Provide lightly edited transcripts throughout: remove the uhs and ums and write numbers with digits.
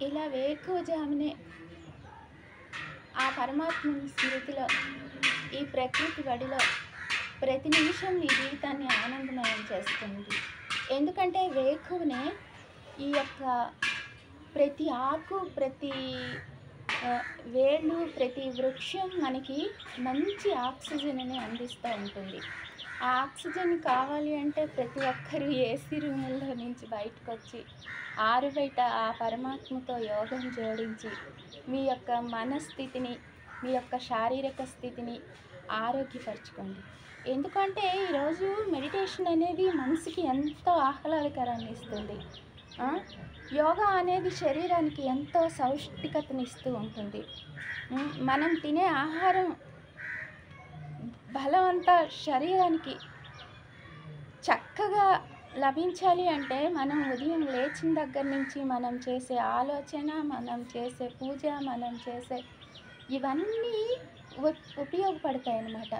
ఇలా వేకువజామునే ఆ పరమాత్మని స్మృతిలో, ఈ ప్రకృతి ఒడిలో ప్రతి నిమిషం మీ జీవితాన్ని ఆనందమయం చేస్తుంది. ఎందుకంటే వేకువనే ఈ యొక్క ప్రతి ఆకు, ప్రతి వేళ్ళు, ప్రతి వృక్షం మనకి మంచి ఆక్సిజన్ని అందిస్తూ ఉంటుంది. ఆ ఆక్సిజన్ కావాలి అంటే ప్రతి ఒక్కరు ఏసీ రూముల్లో నుంచి బయటకొచ్చి ఆరుబయట ఆ పరమాత్మతో యోగం జోడించి మీ యొక్క మనస్థితిని, మీ యొక్క శారీరక స్థితిని ఆరోగ్యపరచుకోండి. ఎందుకంటే ఈరోజు మెడిటేషన్ అనేది మనసుకి ఎంతో ఆహ్లాదకరాన్ని ఇస్తుంది. యోగా అనేది శరీరానికి ఎంతో సౌష్టికతనిస్తూ ఉంటుంది. మనం తినే ఆహారం బలమంతా శరీరానికి చక్కగా లభించాలి అంటే మనం ఉదయం లేచిన దగ్గర నుంచి మనం చేసే ఆలోచన, మనం చేసే పూజ, మనం చేసే ఇవన్నీ ఉపయోగపడతాయి అన్నమాట.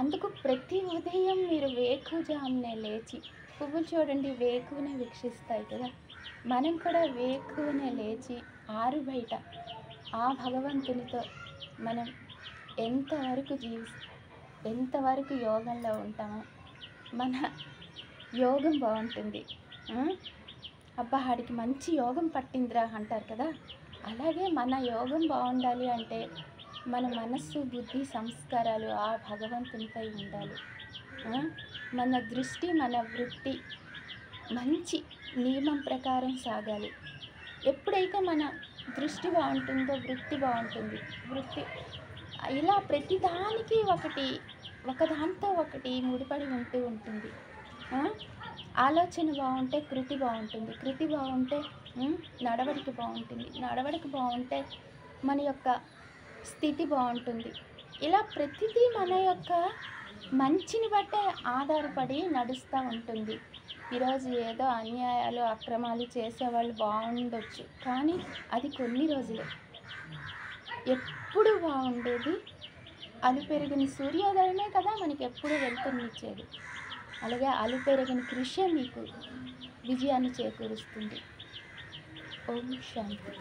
అందుకు ప్రతి ఉదయం మీరు వేకువజామునే లేచి, పువ్వులు చూడండి వేకువనే వీక్షిస్తాయి కదా, మనం కూడా వేకువనే లేచి ఆరుబయట ఆ భగవంతునితో మనం ఎంతవరకు యోగంలో ఉంటామో మన యోగం బాగుంటుంది. అబ్బా ఆడికి మంచి యోగం పట్టిందిరా అంటారు కదా, అలాగే మన యోగం బాగుండాలి అంటే మన మనస్సు, బుద్ధి, సంస్కారాలు ఆ భగవంతునిపై ఉండాలి. మన దృష్టి, మన వృత్తి మంచి నియమం ప్రకారం సాగాలి. ఎప్పుడైతే మన దృష్టి బాగుంటుందో వృత్తి బాగుంటుంది. ఇలా ప్రతిదానికి ఒకదాంతో ఒకటి ముడిపడి ఉంటూ ఉంటుంది. ఆలోచన బాగుంటే కృతి బాగుంటుంది, కృతి బాగుంటే నడవడిక బాగుంటుంది, నడవడిక బాగుంటే మన యొక్క స్థితి బాగుంటుంది. ఇలా ప్రతిదీ మన యొక్క మంచిని బట్టే ఆధారపడి నడుస్తూ ఉంటుంది. ఈరోజు ఏదో అన్యాయాలు, అక్రమాలు చేసేవాళ్ళు బాగుండొచ్చు, కానీ అది కొన్ని రోజులే. ఎప్పుడు బాగుండేది అలుపెరగని సూర్యోదయమే కదా మనకి ఎప్పుడు వెలుతురునిచ్చేది. అలాగే అలుపెరగని కృషి మీకు విజయాన్ని చేకూరుస్తుంది. ఓం శాంతి.